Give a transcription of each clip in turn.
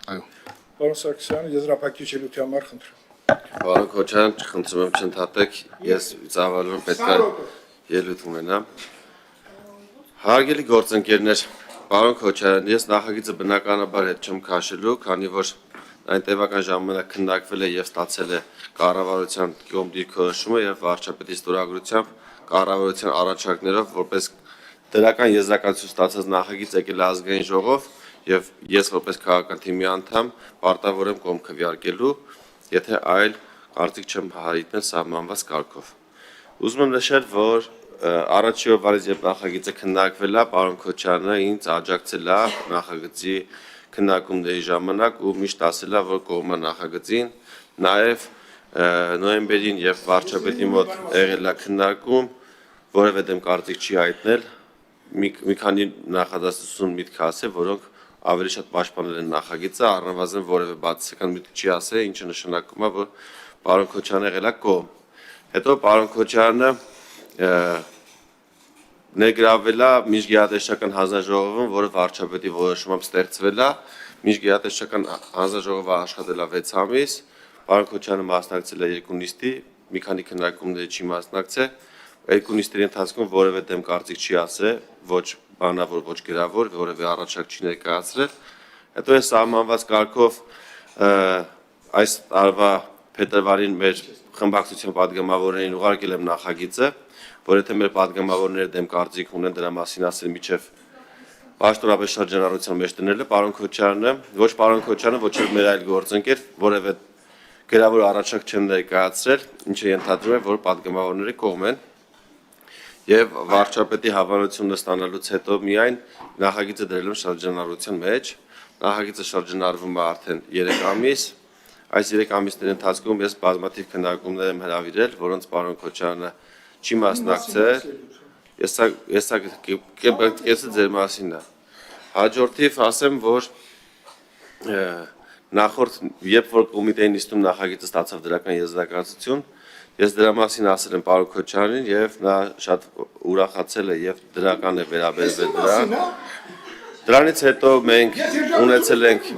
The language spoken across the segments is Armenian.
Այո։ Պարոն Սարգսյան, եզրափակիչելույթի համար խնդրեմ։ Պարոն Քոչարյան, խնդրում եմ չընդհատեք, ես ծավալում պետք է ելույթ ունենամ։ Հարգելի գործընկերներ, պարոն Քոչարյան, ես նախագիծը բնականաբար հետ չեմ քաշելու, քանի որ այն տևական ժամանակ քննարկվել է եւ ստացել է կառավարության կողմ դիրքորոշումը եւ վարչապետի ստորագրությամբ կառավարության առաջարկներով որպես դրական եզրակացություն ստացած նախագիծ եկել է ազգային ժողով եւ ես որպես քաղաքական թիմի անդամ պարտավոր եմ կողմ քվեարկելու, եթե այլ կարծիք չեմ հայտնել սահմանված կարգով։ Ուզում եմ նշել, որ առաջի օրվանից երբ նախագիծը քննարկվել է, պարոն Քոչարյանը ինձ աջակցել է նախագծի քննարկումների ժամանակ ու միշտ ասել է, որ կողմ է նախագծին, նաեւ նոյեմբերին երբ վարչապետի մոտ եղել է քննարկում, որևէ դեմ կարծիք չի հայտնել, մի քանի նախադասություն միտք ասել, որոնք ավելի շատ պաշտպանել են նախագիծը, առնվազն որևէ բացասական միտք չի ասել, ինչը նշանակում է, որ պարոն Քոչարյանը եղել է կողմ։ Հետո պարոն Քոչարյանը ներգրավել է միջգերատեսչական հանձնաժողովում, որը վարչապետի որոշումով ստեղծվել է, միջգերատեսչական հանձնաժողովը աշխատել է 6 ամիս, պարոն Քոչարյանը մասնակցել է 2 նիստի, մի քանի քննարկումների չի մասնակցել, 2 նիստերի ընթացքում որևէ դեմ կարծիք չի ասել, ոչ բանավոր, ոչ գրավոր, որևէ առաջարկ չի ներկայացրել։ Հետո այս սահմանված կարգով այս տարվա փետրվարին մեր խմբակցության падգամավորներին ուղարկել եմ նախագիծը, որ եթե մեր падգամավորները դեմ կարծիք ունեն դրա մասին ասել միջև պաշտոնապես շրջանառության մեջ դնելը, պարոն Քոչարյանը, ոչ պարոն Քոչարյանը, ոչ էլ մեր այլ գործընկեր, որևէ գրավոր առաջարկ չեն ներկայացրել, ինչը ենթադրում է, որ падգամավորները կողմ են եւ վարչապետի հավանությունը ստանալուց հետո միայն նախագիծը դրել եմ շրջանառության մեջ, նախագիծը շրջանառվում է արդեն 3 ամիս, այս 3 ամիսների ընթացքում ես բազմաթիվ քննարկումներ եմ հրավիրել, որոնց պարոն Քոչարյանը չի մասնակցել, ես կեսը ձեր մասին է։ Հաջորդիվ ասեմ, որ նախորդ երբ որ կոմիտեի նիստում նախագիծը ստացավ դրական եզրակացություն, ես դրա մասին ասել եմ պարոն Քոչարյանին եւ նա շատ ուրախացել է եւ դրական է վերաբերվել դրան։ Դրանից հետո մենք ունեցել ենք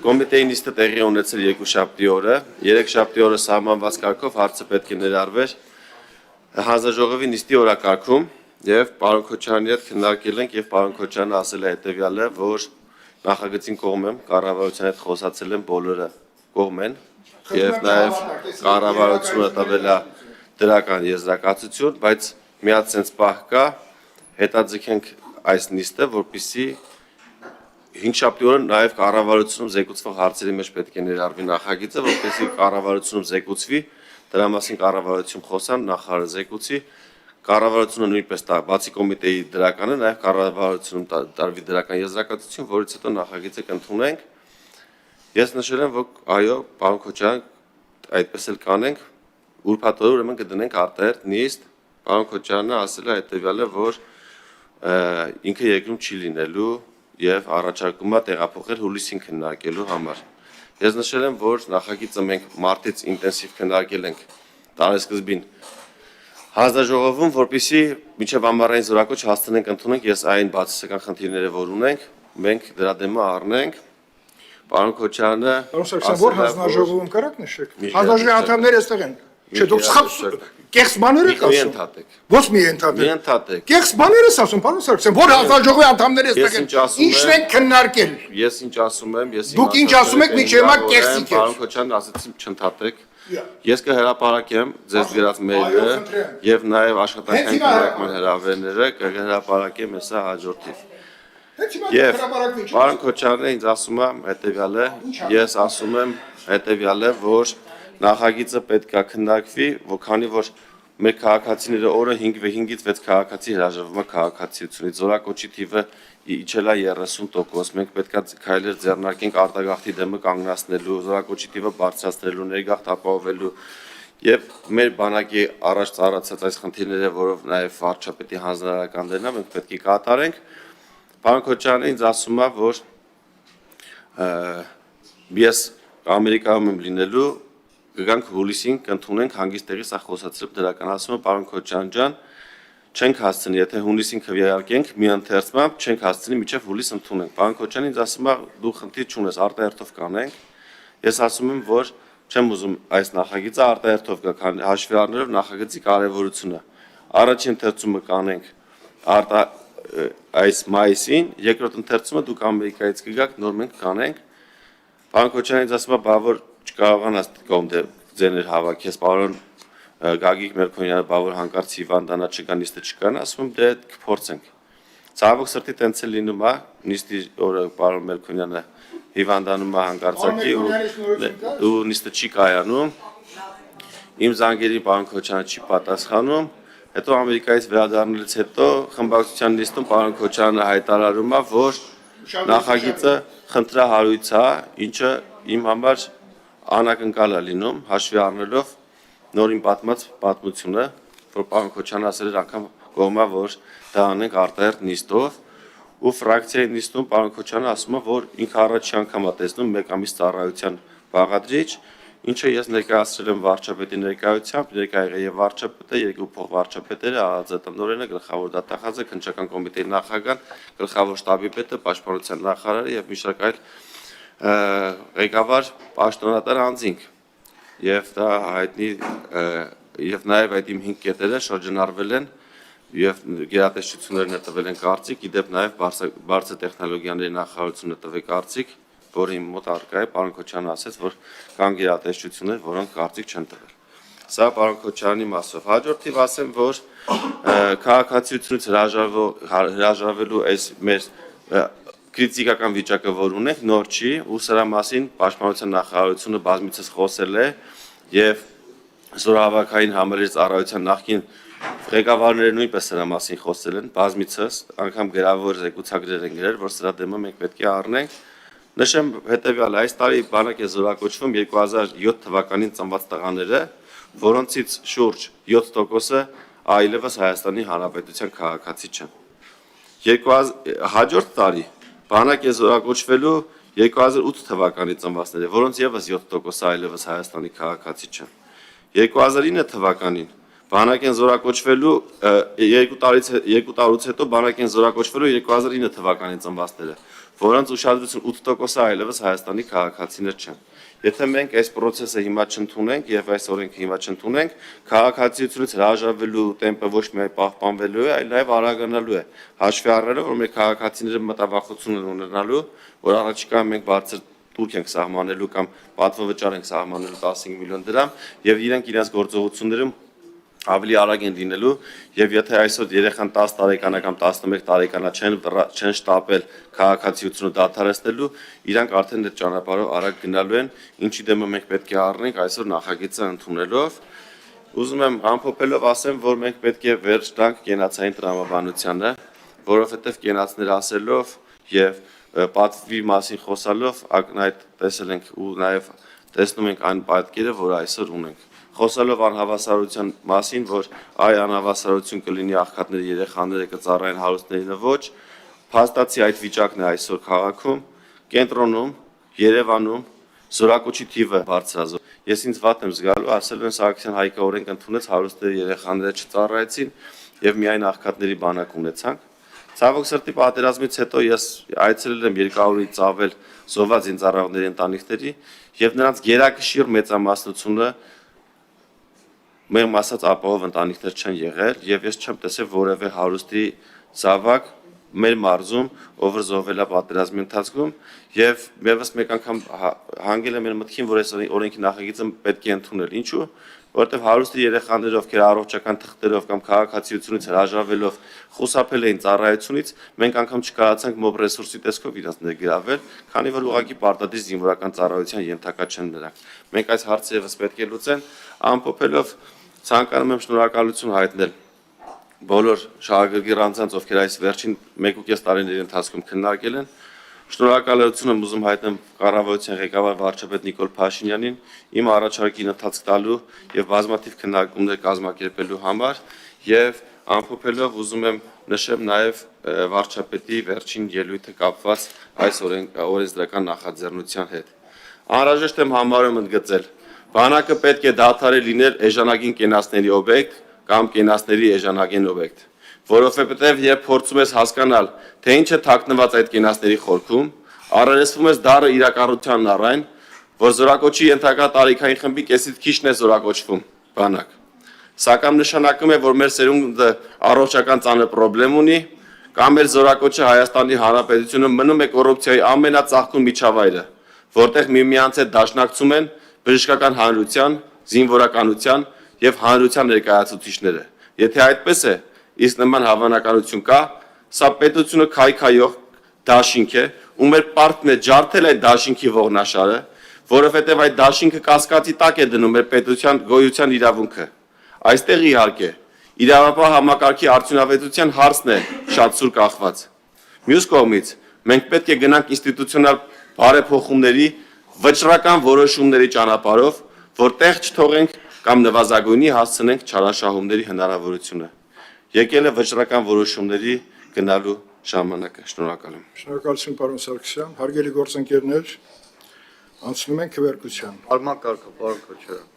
կոմիտեի նիստը տեղի ունեցել 2 շաբթի օրը, 3 շաբթի օրը սահմանված կարգով հարցը պետք է ներառվեր հանձնաժողովի նիստի օրակարգում եւ պարոն Քոչարյանի հետ քննարկել ենք եւ պարոն Քոչարյանը ասել է հետեւյալը, որ նախագծին կողմ եմ, կառավարության հետ խոսացել եմ, բոլորը կողմ են եւ նաեւ կառավարությունը տվել է դրական եզրակացություն, բայց միած sense պահ կա, հետաձգենք այս նիստը, որպեսզի 5 շաբթի օրը նաեւ կառավարությունում զեկուցվող հարցերի մեջ պետք է ներառվի նախագիծը, որպեսզի կառավարությունում զեկուցվի, դրա մասին կառավարություն խոսան, նախարարը զեկուցի, կառավարությունը նույնպես տա, բացի կոմիտեի դրականը, նաեւ կառավարությունում տարվի դրական եզրակացություն, որից հետո նախագիծը կընդունենք։ Ես նշել եմ, որ այո, պարոն Քոչարյան, այդպես էլ կանենք, ուրբաթ օրը ուրեմն կդնենք արտահերթ նիստ, պարոն Քոչարյանը ասել է հետեւյալը, որ ինքը երկրում չի լինելու եւ առաջարկում է տեղափոխել հուլիսին քննարկելու համար։ Ես նշել եմ, որ նախագիծը մենք մարտից ինտենսիվ քննարկել ենք տարեսկզբին հանձնաժողովում, որպեսզի մինչև ամառային զորակոչ հասցնենք ընդունենք, ես այն բացասական խնդիրները, որ ունենք, մենք դրա դեմը առնենք։ Պարոն Քոչարյանը, Պարոն Սարգսյան, որ հանձնաժողովում կարաք նշեք։ Հանձնաժողովի անդամները այստեղ են։ Չէ, դուք կեղծ բաներ եք ասում։ Ոչ մի ընդհատեք։ Կեղծ բաներ եք ասում, պարոն Սարգսյան, որ հանձնաժողովի անդամները այստեղ են։ Ինչն են քննարկել։ Ես ինչ ասում եմ, Դուք ինչ ասում եք, միջև հիմա կեղծիք եք։ Պարոն Քոչարյան, ասեցիմ չընդհատեք։ Ես կհրապարակեմ ձեզ գրած մեյլը եւ նաեւ աշխատանքային քննարկման հրավերները կհրապարակեմ հեսա հաջորդիվ։ Եվ պարոն Քոչարյանը ինձ ասում է հետեւյալը, ես ասում եմ հետեւյալը, որ նախագիծը պետք է քննարկվի, քանի որ մեր քաղաքացիները օրը 5-ից 6 քաղաքացի հրաժարվում է քաղաքացիությունից, զորակոչի թիվը իջել է 30%, մենք պետք է քայլեր ձեռնարկենք արտագաղթի դեմը կանգնացնելու, զորակոչի թիվը բարձրացնելու, ներգաղթ ապահովելու եւ մեր բանակի առաջ ծառացած այս խնդիրները, որով նաեւ վարչապետի հանձնարարականներն են, մենք պետք է կատարենք։ Պարոն Քոչարյանը ինձ ասում է, որ ես Ամերիկայում եմ լինելու, կգանք հուլիսին կընդունենք հանգիստ տեղի, սա խոսացրıb դրական ասում է, պարոն Քոչարյան ջան, չենք հասցնի, եթե հունիսին քվեարկենք մի ընթերցմամբ, չենք հասցնի մինչև հուլիս ընդունենք։ Պարոն Քոչարյան ինձ ասում է դու խնդիր չունես, արտահերթով կանենք։ Ես ասում եմ, որ չեմ ուզում այս նախագիծը արտահերթով գա, քան հաշվի առնելով նախագծի կարևորությունը։ Առաջին ընթերցումը կանենք այս մայիսին, երկրորդ ընթերցումը դուք Ամերիկայից կգաք, նոր մենք կանենք։ Պարոն Քոչարյան ինձ ասում է, բա որ չկարողանաս կողմ ձեներ հավաքես, պարոն Գագիկ Մերքոնյանը, բա որ հանկարծ հիվանդանա չկա, նիստը չկան, ասում եմ դե կփորձենք։ Ցավոք սրտի տենց է լինում է, նիստի օրը պարոն Մերքոնյանը հիվանդանում է հանկարծակի ու նիստը չի կայանում։ Իմ զանգերին պարոն Քոչարյանը չի պատասխանում։ Հետո Ամերիկայից վերադառնալուց հետո խմբակցության նիստում պարոն Քոչարյանը հայտարարում է, որ նախագիծը խնդրահարույց է, ինչը իմ համար անակնկալ է լինում, հաշվի առնելով նորին պատմած պատմությունը, որ պարոն Քոչարյանը ասել էր անգամ կողմա, որ դա անենք արտահերթ նիստով, ու ֆրակցիայի նիստում պարոն Քոչարյանը ասում է, որ ինքը առաջի անգամ է տեսնում մեկ ամիս ծառայության բաղադրիչ, ինչը ես ներկայացրել եմ վարչապետի ներկայությամբ, ներկա եղել եւ վարչապետը, երկու փոխվարչապետերը, ԱԱԶ տնօրենը, գլխավոր դատախազը, քննչական կոմիտեի նախագահան, գլխավոր շտաբի պետը, պաշտպանության նախարարը եւ մի շարք այլ ղեկավար պաշտոնատար անձինք։ Եվ դա հայտնի եւ նաեւ այդ իմ 5 կետերը շրջանառվել են եւ գերատեսչություններն տվել են կարծիք, իդեպ նաեւ բարձր տեխնոլոգիաների նախարարությունը տվել կարծիք, որը իմ մոտ առկա է, պարոն Քոչարյանը ասեց, որ կան գերատեսչություններ, որոնք կարծիք չեն տվել։ Սա պարոն Քոչարյանի մասով։ Հաջորդիվ ասեմ, որ քաղաքացիությունից հրաժարվելու այս մեր քրիտիկական վիճակը, որ ունենք, նոր չի, ու սրա մասին պաշտպանության նախարարությունը բազմիցս խոսել է եւ զորահավաքային համալիր ծառայության նախկին ղեկավարները նույնպես սրա մասին խոսել են, բազմիցս անգամ գրավոր զեկուցագրեր են գրել, որ սրա դեմը մենք պետք է առնենք։ Նշեմ հետևյալը, այս տարի բանակ է զորակոչվում 2007 թվականին ծնված տղաները, որոնցից շուրջ 7%-ը այլևս Հայաստանի Հանրապետության քաղաքացի չեն։ Հաջորդ տարի բանակ է զորակոչվելու 2008 թվականի ծնվածները, որոնց եւս 7%-ը այլևս Հայաստանի քաղաքացի չեն։ 2009 թվականին բանակ են զորակոչվելու 2 տարուց հետո բանակ են զորակոչվելու 2009 թվականի ծնվածները, որոնց ուշադրություն 8%-ը այլևս Հայաստանի քաղաքացիներ չեն։ Եթե մենք այս process-ը հիմա չընդունենք եւ այս օրենքը հիմա չընդունենք, քաղաքացիությունից հրաժարվելու տեմպը ոչ միայն պահպանվելու է, այլ նաեւ արագանալու է։ Հաշվի առնելով, որ մեր քաղաքացիները մտավախություն են ունենալու, որ առաջիկայում մենք բարձր տուրք ենք սահմանելու կամ պատվովճար ենք սահմանելու 15 միլիոն դրամ եւ իրենք իրենց գործողություններում ավելի արագ են լինելու եւ եթե այսօր երեխան 10 տարեկան կամ 11 տարեկանա չեն շտապել քաղաքացիությունը դադարեցնելու, իրանք արդեն այդ ճանապարհով արագ գնալու են, ինչի դեմը մենք պետք է առնենք այսօր նախագիծը ընդունելով։ Ուզում եմ ամփոփելով ասեմ, որ մենք պետք է վերջ տանք կենացային տրամաբանությանը, որովհետեւ կենացներ ասելով եւ պատվի մասին խոսալով ակնհայտ տեսել ենք ու նաեւ տեսնում ենք այն պատկերը, որ այսօր ունենք։ Խոսալով անհավասարության մասին, որ այ անհավասարություն կլինի աղքատների երեխաները կծառայեն հարուստներին ոչ, փաստացի այդ վիճակն է այսօր քաղաքում, կենտրոնում, Երևանում, զորակոչի թիվը բարձրազոր։ Ես ինձ վատ եմ զգալու, ասել են Սարգսյան Հայկը օրենք ընդունեց, հարուստների երեխաները չծառայեցին եւ միայն աղքատների բանակ ունեցանք։ Ցավոք սրտի պատերազմից հետո ես այցելել եմ երկարորից ավել զոհված զինծառայողների ընտանիքների եւ նրանց գերակշիռ մեծամասնությունը մեր ասած ապահով ընտանիքներ չեն եղել եւ ես չեմ տեսել որևէ հարուստի զավակ մեր մարզում, ով զոհվել է պատերազմի ընթացքում եւ եւս մեկ անգամ հանգել է մեր մտքին, որ այս օրենքի նախագիծը պետք է ընդունել։ Ինչու՞, որովհետեւ հարուստի երեխաները, ովքեր առողջական թղթերով կամ քաղաքացիությունից հրաժարվելով խուսափել էին ծառայությունից, մենք անգամ չկարողացանք մոբ ռեսուրսի տեսքով իրենց ներգրավել, քանի որ ուղղակի պարտադիր զինվորական ծառայության ենթակա չեն նրանք։ Մենք այս հարցը եւս պետք է լուծեն, ամփոփելով ցանկանում եմ շնորհակալություն հայտնել բոլոր շահագրգիռ անձանց, ովքեր այս վերջին 1.5 տարիների ընթացքում քննարկել են։ Շնորհակալություն եմ ուզում հայտնել կառավարության ղեկավար վարչապետ Նիկոլ Փաշինյանին իմ առաջարկին ընթացք տալու եւ բազմաթիվ քննարկումներ կազմակերպելու համար եւ ամփոփելով ուզում եմ նշեմ նաեւ վարչապետի վերջին ելույթը կապված այս օրենսդրական նախաձեռնության հետ։ Անհրաժեշտ եմ համարում ընդգծել, բանակը պետք է դադարի լինել էժանագին կենացների օբյեկտ կամ կենացների էժանագին օբյեկտ։ որովհետև երբ փորձում ես հասկանալ, թե ինչ է թաքնված այդ կենացների խորքում, առերեսվում ես դառը իրականությանն առայն, որ զորակոչի ենթակա տարիքային խմբի կեսից քիչն է զորակոչվում, բանակ։ Սակայն նշանակում է, որ մեր սերունդը առողջական ծանր խնդրեմ ունի, կամ մեր զորակոչը Հայաստանի Հանրապետությունը մնում է կոռուպցիայի ամենածաղկուն միջավայրը, որտեղ միմյանց հետ դաշնակցում են բժշկական հանրության, զինվորականության եւ հանրության ներկայացուցիչները։ Եթե այդպես է, իսկ նման հավանականություն կա, սա պետությունը քայքայող դաշինք է, ու մեր պարտքն է ջարդել այդ դաշինքի ողնաշարը, որովհետև այդ դաշինքը կասկածի տակ է դնում մեր պետության գոյության իրավունքը։ Այստեղ իհարկե իրավապահ համակարգի արդյունավետության հարցն է շատ սուր կախված։ Մյուս կողմից մենք պետք է գնանք ինստիտուցիոնալ բարեփոխումների, վճռական որոշումների ճանապարհով, որ տեղ չթողենք կամ նվազագույնի հասցնենք չարաշահումների հնարավորությունը։ Եկել է վճռական որոշումների գնալու ժամանակը։ Շնորհակալ եմ։ Շնորհակալություն, պարոն Սարգսյան, հարգելի գործընկերներ, անցնում ենք քվեարկության։ Արման կարգը, պարոն Քոչարյան։